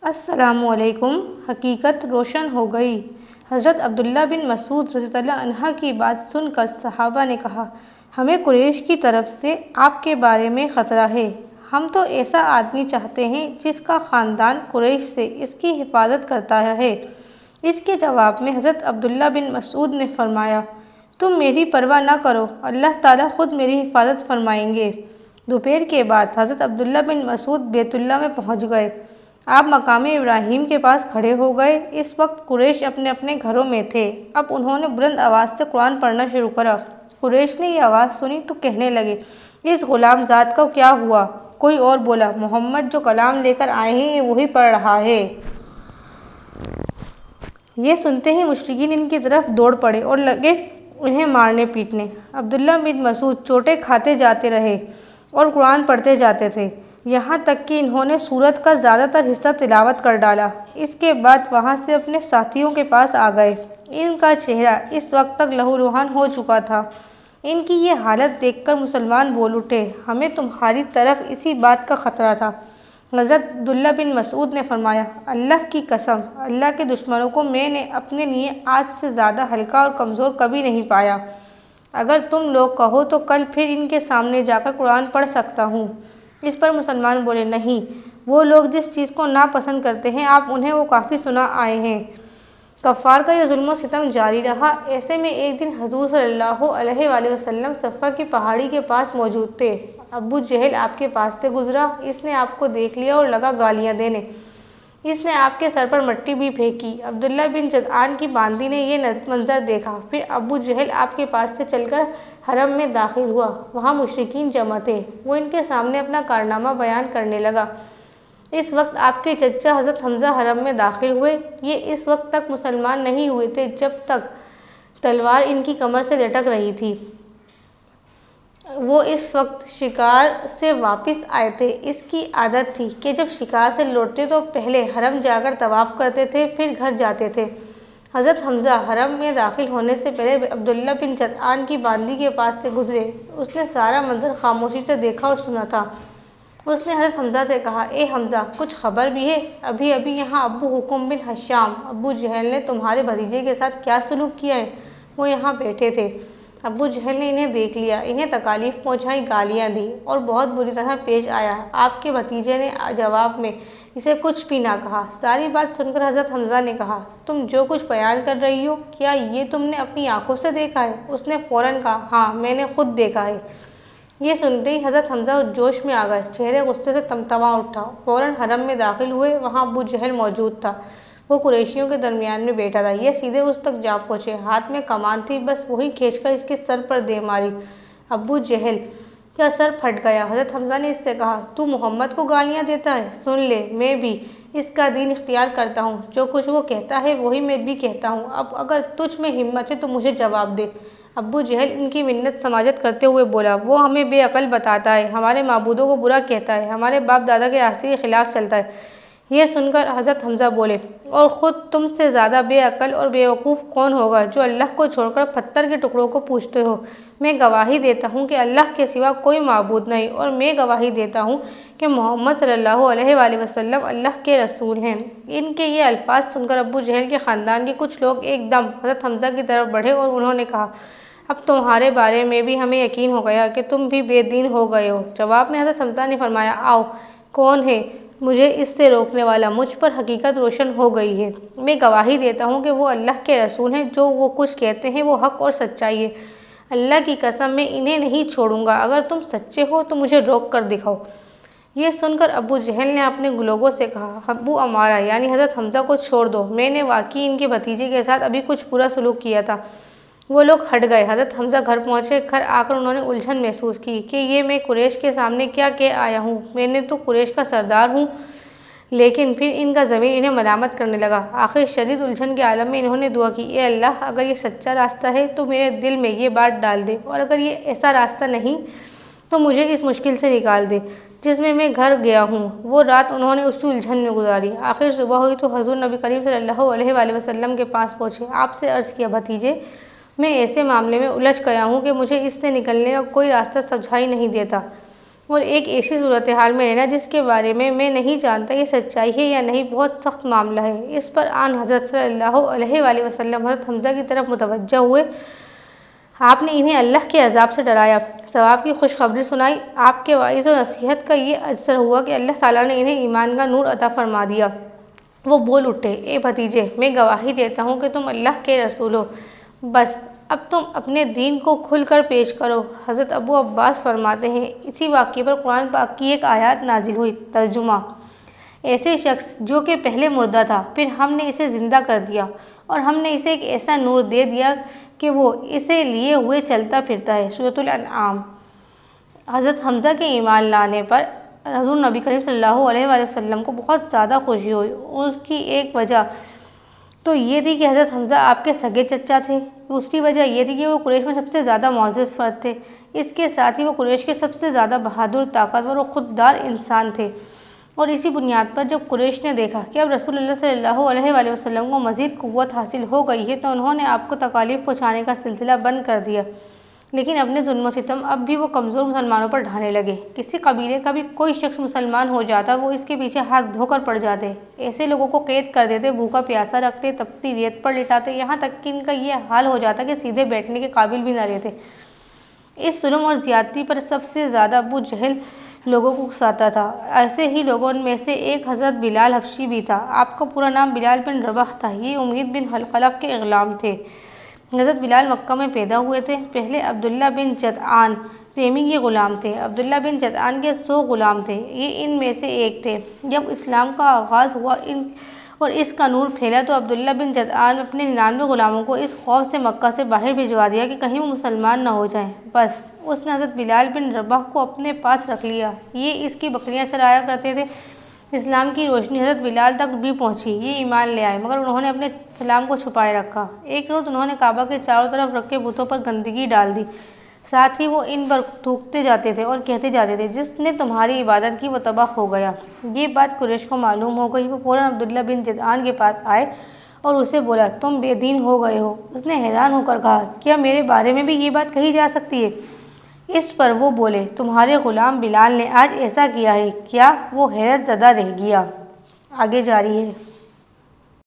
السلام علیکم۔ حقیقت روشن ہو گئی۔ حضرت عبداللہ بن مسعود رضی اللہ عنہ کی بات سن کر صحابہ نے کہا، ہمیں قریش کی طرف سے آپ کے بارے میں خطرہ ہے۔ ہم تو ایسا آدمی چاہتے ہیں جس کا خاندان قریش سے اس کی حفاظت کرتا رہے۔ اس کے جواب میں حضرت عبداللہ بن مسعود نے فرمایا، تم میری پرواہ نہ کرو، اللہ تعالیٰ خود میری حفاظت فرمائیں گے۔ دوپہر کے بعد حضرت عبداللہ بن مسعود بیت اللہ میں پہنچ گئے۔ آپ مقام ابراہیم کے پاس کھڑے ہو گئے۔ اس وقت قریش اپنے اپنے گھروں میں تھے۔ اب انہوں نے بلند آواز سے قرآن پڑھنا شروع کرا۔ قریش نے یہ آواز سنی تو کہنے لگے، اس غلام زاد کا کیا ہوا؟ کوئی اور بولا، محمد جو کلام لے کر آئے ہیں یہ وہی پڑھ رہا ہے۔ یہ سنتے ہی مشرکین ان کی طرف دوڑ پڑے اور لگے انہیں مارنے پیٹنے۔ عبداللہ بن مسعود چوٹیں کھاتے جاتے رہے اور قرآن پڑھتے جاتے تھے، یہاں تک کہ انہوں نے سورت کا زیادہ تر حصہ تلاوت کر ڈالا۔ اس کے بعد وہاں سے اپنے ساتھیوں کے پاس آ گئے۔ ان کا چہرہ اس وقت تک لہولہان ہو چکا تھا۔ ان کی یہ حالت دیکھ کر مسلمان بول اٹھے، ہمیں تمہاری طرف اسی بات کا خطرہ تھا۔ حضرت عبداللہ بن مسعود نے فرمایا، اللہ کی قسم، اللہ کے دشمنوں کو میں نے اپنے لیے آج سے زیادہ ہلکا اور کمزور کبھی نہیں پایا۔ اگر تم لوگ کہو تو کل پھر ان کے سامنے جا کر قرآن پڑھ سکتا ہوں۔ اس پر مسلمان بولے، نہیں، وہ لوگ جس چیز کو ناپسند کرتے ہیں آپ انہیں وہ کافی سنا آئے ہیں۔ کفار کا یہ ظلم و ستم جاری رہا۔ ایسے میں ایک دن حضور صلی اللہ علیہ وآلہ وسلم صفا کی پہاڑی کے پاس موجود تھے۔ ابو جہل آپ کے پاس سے گزرا۔ اس نے آپ کو دیکھ لیا اور لگا گالیاں دینے۔ اس نے آپ کے سر پر مٹی بھی پھینکی۔ عبداللہ بن جدعان کی باندی نے یہ منظر دیکھا۔ پھر ابو جہل آپ کے پاس سے چل کر حرم میں داخل ہوا۔ وہاں مشرکین جمع تھے۔ وہ ان کے سامنے اپنا کارنامہ بیان کرنے لگا۔ اس وقت آپ کے چچا حضرت حمزہ حرم میں داخل ہوئے۔ یہ اس وقت تک مسلمان نہیں ہوئے تھے جب تک تلوار ان کی کمر سے لٹک رہی تھی۔ وہ اس وقت شکار سے واپس آئے تھے۔ اس کی عادت تھی کہ جب شکار سے لوٹتے تو پہلے حرم جا کر طواف کرتے تھے، پھر گھر جاتے تھے۔ حضرت حمزہ حرم میں داخل ہونے سے پہلے عبداللہ بن جدعان کی باندی کے پاس سے گزرے۔ اس نے سارا منظر خاموشی سے دیکھا اور سنا تھا۔ اس نے حضرت حمزہ سے کہا، اے حمزہ، کچھ خبر بھی ہے؟ ابھی یہاں ابو حکم بن حشام، ابو جہل نے تمہارے بھتیجے کے ساتھ کیا سلوک کیا ہے؟ وہ یہاں بیٹھے تھے۔ ابو جہل نے انہیں دیکھ لیا، انہیں تکالیف پہنچائی، گالیاں دی اور بہت بری طرح پیش آیا۔ آپ کے بھتیجے نے جواب میں اسے کچھ بھی نہ کہا۔ ساری بات سن کر حضرت حمزہ نے کہا، تم جو کچھ بیان کر رہی ہو کیا یہ تم نے اپنی آنکھوں سے دیکھا ہے؟ اس نے فوراً کہا، ہاں، میں نے خود دیکھا ہے۔ یہ سنتے ہی حضرت حمزہ جوش میں آ گئے، چہرے غصے سے تمتما اٹھا۔ فوراً حرم میں داخل ہوئے۔ وہاں ابو جہل موجود تھا۔ وہ قریشیوں کے درمیان میں بیٹھا تھا۔ یہ سیدھے اس تک جا پہنچے، ہاتھ میں کمان تھی، بس وہی کھینچ کر اس کے سر پر دے ماری۔ ابو جہل کا سر پھٹ گیا۔ حضرت حمزہ نے اس سے کہا، تو محمد کو گالیاں دیتا ہے؟ سن لے، میں بھی اس کا دین اختیار کرتا ہوں، جو کچھ وہ کہتا ہے وہی میں بھی کہتا ہوں۔ اب اگر تجھ میں ہمت ہے تو مجھے جواب دے۔ ابو جہل ان کی منت سماجت کرتے ہوئے بولا، وہ ہمیں بے عقل بتاتا ہے، ہمارے معبودوں کو برا کہتا ہے، ہمارے باپ دادا کے راستے کے خلاف چلتا ہے۔ یہ سن کر حضرت حمزہ بولے، اور خود تم سے زیادہ بے عقل اور بے وقوف کون ہوگا جو اللہ کو چھوڑ کر پتھر کے ٹکڑوں کو پوجتے ہو؟ میں گواہی دیتا ہوں کہ اللہ کے سوا کوئی معبود نہیں، اور میں گواہی دیتا ہوں کہ محمد صلی اللہ علیہ وآلہ وسلم اللہ کے رسول ہیں۔ ان کے یہ الفاظ سن کر ابو جہل کے خاندان کے کچھ لوگ ایک دم حضرت حمزہ کی طرف بڑھے اور انہوں نے کہا، اب تمہارے بارے میں بھی ہمیں یقین ہو گیا کہ تم بھی بے دین ہو گئے ہو۔ جواب میں حضرت حمزہ نے فرمایا، آؤ، کون ہے مجھے اس سے روکنے والا؟ مجھ پر حقیقت روشن ہو گئی ہے۔ میں گواہی دیتا ہوں کہ وہ اللہ کے رسول ہیں، جو وہ کچھ کہتے ہیں وہ حق اور سچائی ہے۔ اللہ کی قسم میں انہیں نہیں چھوڑوں گا۔ اگر تم سچے ہو تو مجھے روک کر دکھاؤ۔ یہ سن کر ابو جہل نے اپنے لوگوں سے کہا، ابو عمارہ یعنی حضرت حمزہ کو چھوڑ دو، میں نے واقعی ان کے بھتیجے کے ساتھ ابھی کچھ برا سلوک کیا تھا۔ وہ لوگ ہٹ گئے۔ حضرت حمزہ گھر پہنچے۔ گھر آ کر انہوں نے الجھن محسوس کی کہ یہ میں قریش کے سامنے کیا کہہ آیا ہوں۔ میں نے تو قریش کا سردار ہوں، لیکن پھر ان کا ضمیر انہیں ملامت کرنے لگا۔ آخر شدید الجھن کے عالم میں انہوں نے دعا کی، اے اللہ، اگر یہ سچا راستہ ہے تو میرے دل میں یہ بات ڈال دے، اور اگر یہ ایسا راستہ نہیں تو مجھے اس مشکل سے نکال دے جس میں گھر گیا ہوں۔ وہ رات انہوں نے اسی الجھن میں گزاری۔ آخر صبح ہوئی تو حضور نبی کریم صلی اللہ علیہ وآلہ وسلم کے پاس پہنچے۔ آپ سے عرض کیا، بھتیجے، میں ایسے معاملے میں الجھ گیا ہوں کہ مجھے اس سے نکلنے کا کوئی راستہ سمجھائی نہیں دیتا۔ اور ایک ایسی صورتحال میں رہنا جس کے بارے میں نہیں جانتا یہ سچائی ہے یا نہیں، بہت سخت معاملہ ہے۔ اس پر آن حضرت صلی اللہ علیہ وآلہ وسلم حضرت حمزہ کی طرف متوجہ ہوئے۔ آپ نے انہیں اللہ کے عذاب سے ڈرایا، ثواب کی خوشخبری سنائی۔ آپ کے وعظ و نصیحت کا یہ اثر ہوا کہ اللہ تعالیٰ نے انہیں ایمان کا نور عطا فرما دیا۔ وہ بول اٹھے، اے بھتیجے، میں گواہی دیتا ہوں کہ تم اللہ کے رسول ہو، بس اب تم اپنے دین کو کھل کر پیش کرو۔ حضرت ابو عباس فرماتے ہیں، اسی واقعے پر قرآن پاک کی ایک آیات نازل ہوئی۔ ترجمہ: ایسے شخص جو کہ پہلے مردہ تھا، پھر ہم نے اسے زندہ کر دیا اور ہم نے اسے ایک ایسا نور دے دیا کہ وہ اسے لیے ہوئے چلتا پھرتا ہے۔ سورۃ الانعام۔ حضرت حمزہ کے ایمان لانے پر حضور نبی کریم صلی اللہ علیہ وآلہ وسلم کو بہت زیادہ خوشی ہوئی۔ اس کی ایک وجہ تو یہ تھی کہ حضرت حمزہ آپ کے سگے چچا تھے، دوسری وجہ یہ تھی کہ وہ قریش میں سب سے زیادہ معزز فرد تھے، اس کے ساتھ ہی وہ قریش کے سب سے زیادہ بہادر، طاقتور اور خوددار انسان تھے۔ اور اسی بنیاد پر جب قریش نے دیکھا کہ اب رسول اللہ صلی اللہ علیہ وآلہ وسلم کو مزید قوت حاصل ہو گئی ہے تو انہوں نے آپ کو تکالیف پہنچانے کا سلسلہ بند کر دیا، لیکن اپنے ظلم و ستم اب بھی وہ کمزور مسلمانوں پر ڈھانے لگے۔ کسی قبیلے کا بھی کوئی شخص مسلمان ہو جاتا وہ اس کے پیچھے ہاتھ دھو کر پڑ جاتے، ایسے لوگوں کو قید کر دیتے، بھوکا پیاسا رکھتے، تپتی ریت پر لٹاتے، یہاں تک کہ ان کا یہ حال ہو جاتا کہ سیدھے بیٹھنے کے قابل بھی نہ رہتے۔ اس ظلم اور زیادتی پر سب سے زیادہ ابو جہل لوگوں کو اکساتا تھا۔ ایسے ہی لوگوں میں سے ایک حضرت بلال حبشی بھی تھا۔ آپ کا پورا نام بلال بن رباح تھا، یہ امید بن خلف کے غلام تھے۔ حضرت بلال مکہ میں پیدا ہوئے تھے۔ پہلے عبداللہ بن جدعان تیمی کے غلام تھے۔ عبداللہ بن جدعان کے 100 غلام تھے، یہ ان میں سے ایک تھے۔ جب اسلام کا آغاز ہوا اور اس کا نور پھیلا تو عبداللہ بن جدعان اپنے 99 غلاموں کو اس خوف سے مکہ سے باہر بھجوا دیا کہ کہیں وہ مسلمان نہ ہو جائیں۔ بس اس نے حضرت بلال بن رباح کو اپنے پاس رکھ لیا، یہ اس کی بکریاں چرایا کرتے تھے۔ اسلام کی روشنی حضرت بلال تک بھی پہنچی، یہ ایمان لے آئے، مگر انہوں نے اپنے اسلام کو چھپائے رکھا۔ ایک روز انہوں نے کعبہ کے چاروں طرف رکھے بتوں پر گندگی ڈال دی، ساتھ ہی وہ ان پر تھوکتے جاتے تھے اور کہتے جاتے تھے، جس نے تمہاری عبادت کی وہ تباہ ہو گیا۔ یہ بات قریش کو معلوم ہو گئی، وہ فوراً عبداللہ بن جدعان کے پاس آئے اور اسے بولا، تم بے دین ہو گئے ہو۔ اس نے حیران ہو کر کہا، کیا میرے بارے میں بھی یہ بات کہی جا سکتی ہے؟ اس پر وہ بولے، تمہارے غلام بلال نے آج ایسا کیا ہے۔ کیا وہ حیرت زدہ رہ گیا۔ آگے جاری ہے۔